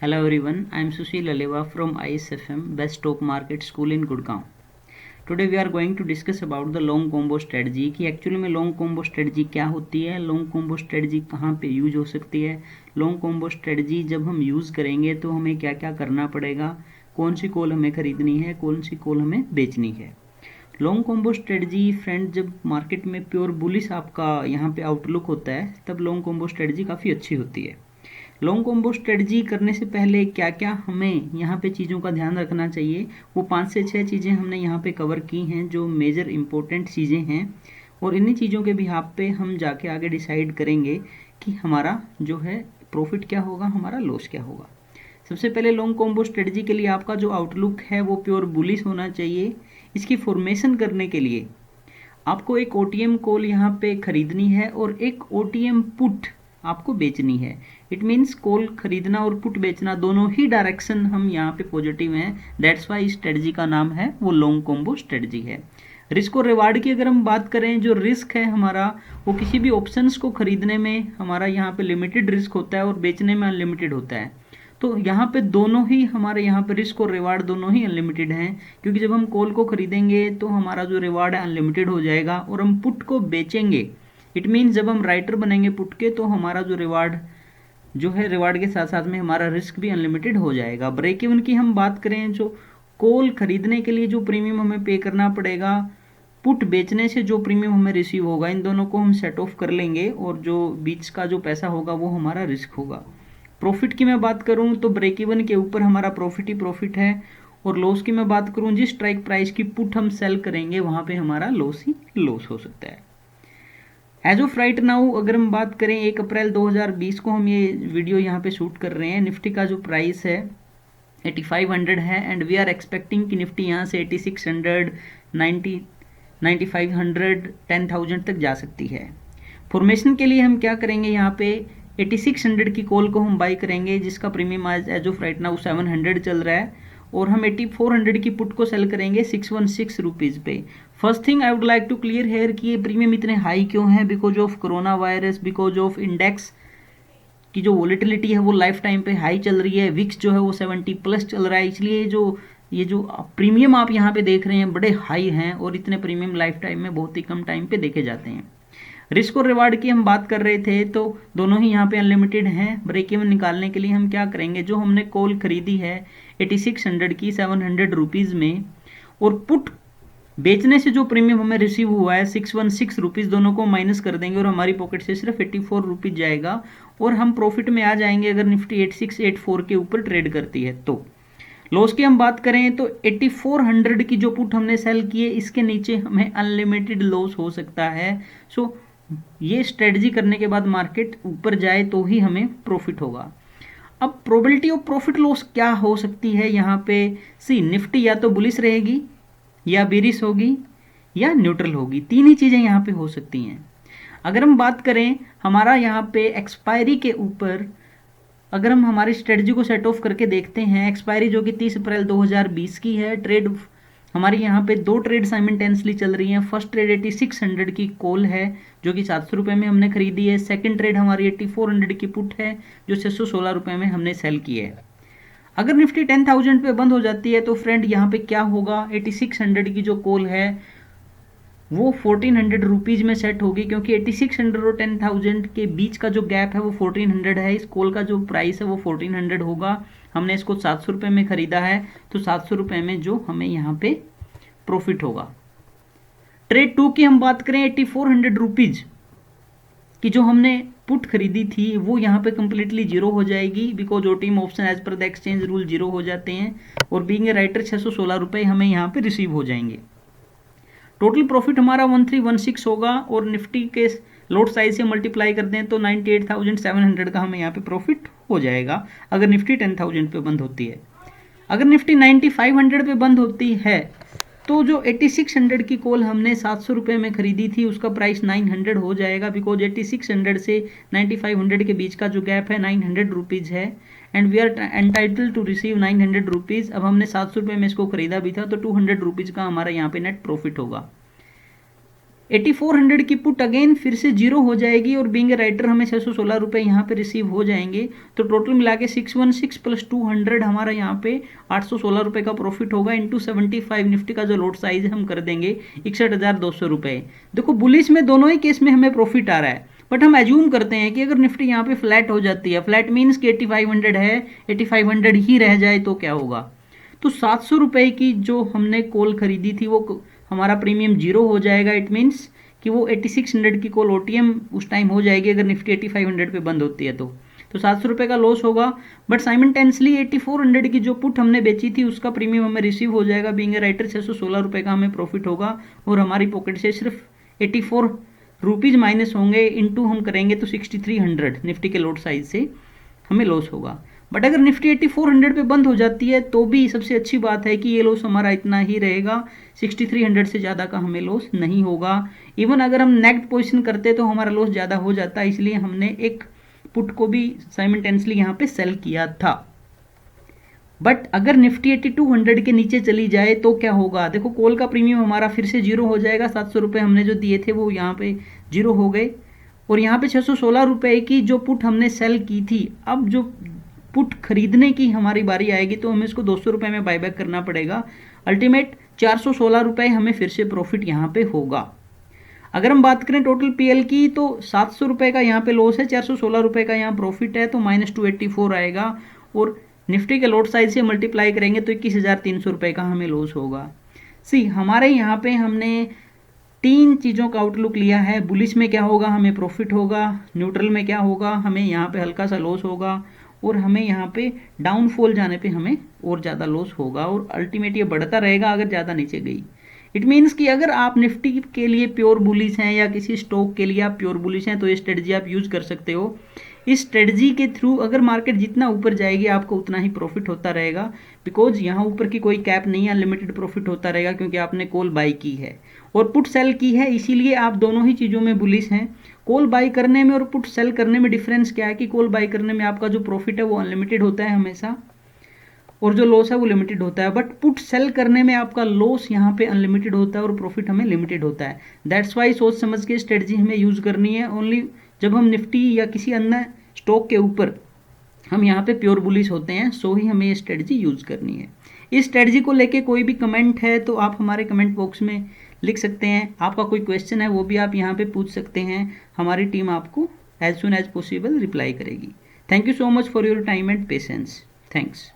Hello everyone, I am Sushil Aleva from ISFM Best Stock Market School in Gurgaon. Today we are going to discuss about the long combo strategy कि actually में long combo strategy क्या होती है, long combo strategy कहाँ पे use हो सकती है, लॉन्ग कॉम्बो स्ट्रेटजी जब हम यूज़ करेंगे तो हमें क्या क्या करना पड़ेगा, कौन सी कॉल हमें खरीदनी है, कौन सी कॉल हमें बेचनी है। लॉन्ग कॉम्बो स्ट्रेटजी फ्रेंड, जब मार्केट में प्योर बुलिश आपका यहाँ पे आउटलुक होता है तब लॉन्ग कॉम्बो स्ट्रेटजी काफ़ी अच्छी होती है। लॉन्ग कॉम्बो स्ट्रेटजी करने से पहले क्या क्या हमें यहाँ पे चीज़ों का ध्यान रखना चाहिए, वो 5 से 6 चीज़ें हमने यहाँ पे कवर की हैं जो मेजर इंपॉर्टेंट चीज़ें हैं, और इन्हीं चीज़ों के बिहाफ पे हम जाके आगे डिसाइड करेंगे कि हमारा जो है प्रॉफिट क्या होगा, हमारा लॉस क्या होगा। सबसे पहले लॉन्ग कॉम्बो स्ट्रेटजी के लिए आपका जो आउटलुक है वो प्योर बुलिश होना चाहिए। इसकी फॉर्मेशन करने के लिए आपको एक ओटीएम कॉल यहाँ पे खरीदनी है और एक ओटीएम पुट आपको बेचनी है। इट मीन्स कॉल खरीदना और पुट बेचना दोनों ही डायरेक्शन हम यहाँ पे पॉजिटिव हैं। दैट्स वाई स्ट्रेटजी का नाम है वो लॉन्ग कॉम्बो स्ट्रेटजी है। रिस्क और रिवार्ड की अगर हम बात करें, जो रिस्क है हमारा वो किसी भी ऑप्शंस को खरीदने में हमारा यहाँ पे लिमिटेड रिस्क होता है और बेचने में अनलिमिटेड होता है। तो यहाँ पे दोनों ही हमारे यहाँ पे रिस्क और रिवार्ड दोनों ही अनलिमिटेड हैं, क्योंकि जब हम कॉल को खरीदेंगे तो हमारा जो रिवार्ड है अनलिमिटेड हो जाएगा, और हम पुट को बेचेंगे इट मीन्स जब हम राइटर बनेंगे पुट के तो हमारा जो रिवार्ड जो है रिवार्ड के साथ साथ में हमारा रिस्क भी अनलिमिटेड हो जाएगा। ब्रेक इवन की हम बात करें, जो कॉल खरीदने के लिए जो प्रीमियम हमें पे करना पड़ेगा, पुट बेचने से जो प्रीमियम हमें रिसीव होगा, इन दोनों को हम सेट ऑफ कर लेंगे और जो बीच का जो पैसा होगा वो हमारा रिस्क होगा। प्रॉफिट की मैं बात करूं तो ब्रेक इवन के ऊपर हमारा प्रॉफिट ही प्रॉफिट है, और लॉस की मैं बात करूं जिस स्ट्राइक प्राइस की पुट हम सेल करेंगे वहां पे हमारा लॉस ही लॉस हो सकता है। एज ऑफ राइट नाउ अगर हम बात करें 1 अप्रैल 2020 को हम ये वीडियो यहाँ पे शूट कर रहे हैं, निफ्टी का जो प्राइस है 8500 है, एंड वी आर एक्सपेक्टिंग कि निफ्टी यहाँ से 8600, 90, 9500, 10,000 तक जा सकती है। फॉर्मेशन के लिए हम क्या करेंगे, यहाँ पे 8600 की कॉल को हम बाई करेंगे जिसका प्रीमियम आज एज ऑफ राइट नाउ 700 चल रहा है, और हम 8400 की पुट को सेल करेंगे 616 रुपीज़ पे। First thing I would like to clear here कि ये प्रीमियम इतने हाई क्यों है, because of corona virus, because of index की जो वोलेटिलिटी है वो लाइफ टाइम पे हाई चल रही है, विक्स जो है वो 70 प्लस चल रहा है, इसलिए ये जो प्रीमियम आप यहाँ पे देख रहे हैं बड़े हाई हैं, और इतने प्रीमियम लाइफ टाइम में बहुत ही कम टाइम पे देखे जाते हैं। रिस्क और रिवार्ड की हम बात कर रहे थे तो दोनों ही यहाँ पे अनलिमिटेड हैं। ब्रेक इवन निकालने के लिए हम क्या करेंगे, जो हमने कॉल खरीदी है 8600 की 700 रुपीज़ में, और पुट बेचने से जो प्रीमियम हमें रिसीव हुआ है 616 रुपीज़, दोनों को माइनस कर देंगे और हमारी पॉकेट से सिर्फ 84 रुपीज़ जाएगा, और हम प्रॉफिट में आ जाएंगे अगर निफ्टी 8684 के ऊपर ट्रेड करती है। तो लॉस की हम बात करें तो 8400 की जो पुट हमने सेल की है इसके नीचे हमें अनलिमिटेड लॉस हो सकता है। सो ये स्ट्रेटजी करने के बाद मार्केट ऊपर जाए तो ही हमें प्रॉफिट होगा। अब प्रोबेबिलिटी ऑफ प्रॉफिट लॉस क्या हो सकती है यहाँ पे, सी निफ्टी या तो बुलिश रहेगी या बेरिश होगी या न्यूट्रल होगी, तीन ही चीज़ें यहाँ पे हो सकती हैं। अगर हम बात करें हमारा यहाँ पे एक्सपायरी के ऊपर, अगर हम हमारी स्ट्रेटजी को सेट ऑफ करके देखते हैं, एक्सपायरी जो कि 30 अप्रैल 2020 की है, ट्रेड हमारी यहाँ पे 2 ट्रेड साइमल्टेनियसली चल रही हैं। फर्स्ट ट्रेड 8600 की कॉल है जो कि 700 रुपये में हमने खरीदी है, सेकंड ट्रेड हमारी 8400 की पुट है जो 616 रुपये में हमने सेल की है। अगर निफ्टी 10,000 पे बंद हो जाती है तो फ्रेंड यहाँ पे क्या होगा, 8600 की जो कॉल है वो 1400 रुपीज़ में सेट होगी, क्योंकि 8600 और 10,000 के बीच का जो गैप है वो 1400 है। इस कॉल का जो प्राइस है वो 1400 होगा। हमने इसको 700 रुपये में खरीदा है, तो 700 रुपये में जो हमें यहाँ पे प्रॉफिट होगा। ट्रेड 2 की हम बात करें 8400 रुपीज़ की जो हमने पुट खरीदी थी वो यहाँ पे कंप्लीटली जीरो हो जाएगी, because OTM option as per the exchange rule zero हो जाते हैं, और बीइंग ए राइटर 616 रुपये हमें यहाँ पे रिसीव हो जाएंगे। टोटल प्रॉफिट हमारा 1316 होगा, और निफ्टी के लोड साइज से मल्टीप्लाई करते हैं तो 98,700 का हमें यहाँ पे प्रॉफिट हो जाएगा अगर निफ्टी 10,000 पे बंद होती है। अगर निफ्टी 9500 पे बंद होती है तो जो 8600 की कॉल हमने 700 रुपये में खरीदी थी उसका प्राइस 900 हो जाएगा, बिकॉज 8600 से 9500 के बीच का जो गैप है 900 रुपीज़ है, and we are entitled to receive 900 rupees. अब हमने 700 रुपये में इसको खरीदा भी था तो 200 रुपीज़ का हमारा यहाँ पे नेट प्रॉफिट होगा। 8400 की पुट अगेन फिर से जीरो हो जाएगी और बीइंग ए राइटर हमें 616 रुपये यहाँ पे रिसीव हो जाएंगे। तो टोटल मिला के 616 प्लस 200 हमारा यहाँ पे 816 रुपये का प्रॉफिट होगा इंटू 75 निफ्टी का जो लोड साइज है हम कर देंगे 61,200 रुपये। देखो बुलिश में दोनों ही केस में हमें प्रॉफिट आ रहा है, बट हम एज्यूम करते हैं कि अगर निफ्टी यहाँ पे फ्लैट हो जाती है, फ्लैट मीन्स कि 8500 है, 8500 ही रह जाए तो क्या होगा। तो 700 रुपये की जो हमने कॉल खरीदी थी वो हमारा प्रीमियम जीरो हो जाएगा। इट मीन्स कि वो 8600 की कॉल ओटीएम उस टाइम हो जाएगी अगर निफ्टी 8500 पे बंद होती है तो 700 रुपये का लॉस होगा। बट साइमल्टेनियसली 8400 की जो पुट हमने बेची थी उसका प्रीमियम हमें रिसीव हो जाएगा। बीइंग ए राइटर 616 रुपये का हमें प्रॉफिट होगा और हमारी पॉकेट से सिर्फ 84 रुपीज़ माइनस होंगे, इंटू हम करेंगे तो 6300 निफ्टी के लोड साइज से हमें लॉस होगा। बट अगर निफ्टी 8400 पे बंद हो जाती है तो भी सबसे अच्छी बात है कि ये लॉस हमारा इतना ही रहेगा, 6300 से ज़्यादा का हमें लॉस नहीं होगा। इवन अगर हम नेगेटिव पोजीशन करते तो हमारा लॉस ज़्यादा हो जाता, इसलिए हमने एक पुट को भी साइमल्टेनियसली यहाँ पे सेल किया था। बट अगर निफ्टी 8200 के नीचे चली जाए तो क्या होगा। देखो कॉल का प्रीमियम हमारा फिर से जीरो हो जाएगा, 700 रुपये हमने जो दिए थे वो यहाँ पे जीरो हो गए और यहाँ पे 616 रुपये की जो पुट हमने सेल की थी, अब जो पुट खरीदने की हमारी बारी आएगी तो हमें इसको 200 रुपये में बायबैक करना पड़ेगा। अल्टीमेट 416 रुपये हमें फिर से प्रॉफिट यहाँ पे होगा। अगर हम बात करें टोटल पीएल की तो 700 रुपये का यहाँ पे लॉस है, 416 रुपये का यहाँ प्रॉफिट है, तो -284 आएगा और निफ्टी के लोड साइज से मल्टीप्लाई करेंगे तो 21,300 रुपये का हमें लॉस होगा। सी हमारे यहाँ पे हमने 3 चीज़ों का आउटलुक लिया है। बुलिश में क्या होगा, हमें प्रॉफिट होगा, न्यूट्रल में क्या होगा, हमें यहाँ पे हल्का सा लॉस होगा और हमें यहाँ पे डाउनफॉल जाने पे हमें और ज़्यादा लॉस होगा और अल्टीमेट ये बढ़ता रहेगा अगर ज़्यादा नीचे गई। इट मीन्स कि अगर आप निफ्टी के लिए प्योर बुलिश हैं या किसी स्टॉक के लिए आप प्योर बुलिश हैं तो ये स्ट्रेटजी आप यूज़ कर सकते हो। इस स्ट्रेटजी के थ्रू अगर मार्केट जितना ऊपर जाएगी आपको उतना ही प्रॉफिट होता रहेगा, बिकॉज यहाँ ऊपर की कोई कैप नहीं है, अनलिमिटेड प्रॉफिट होता रहेगा क्योंकि आपने कॉल बाई की है और पुट सेल की है, इसीलिए आप दोनों ही चीज़ों में बुलिश हैं। कॉल बाई करने में और पुट सेल करने में डिफरेंस क्या है कि कॉल बाई करने में आपका जो प्रॉफिट है वो अनलिमिटेड होता है हमेशा और जो लॉस है वो लिमिटेड होता है, बट पुट सेल करने में आपका लॉस यहाँ पे अनलिमिटेड होता है और प्रॉफिट हमें लिमिटेड होता है। दैट्स वाई सोच समझ के स्ट्रेटजी हमें यूज़ करनी है। ओनली जब हम निफ्टी या किसी अन्य स्टॉक के ऊपर हम यहाँ पे प्योर बुलिश होते हैं सो ही हमें ये स्ट्रेटजी यूज़ करनी है। इस स्ट्रेटजी को लेके कोई भी कमेंट है तो आप हमारे कमेंट बॉक्स में लिख सकते हैं। आपका कोई क्वेश्चन है वो भी आप यहाँ पे पूछ सकते हैं, हमारी टीम आपको as soon as possible reply करेगी। Thank you so much for your time and patience. Thanks.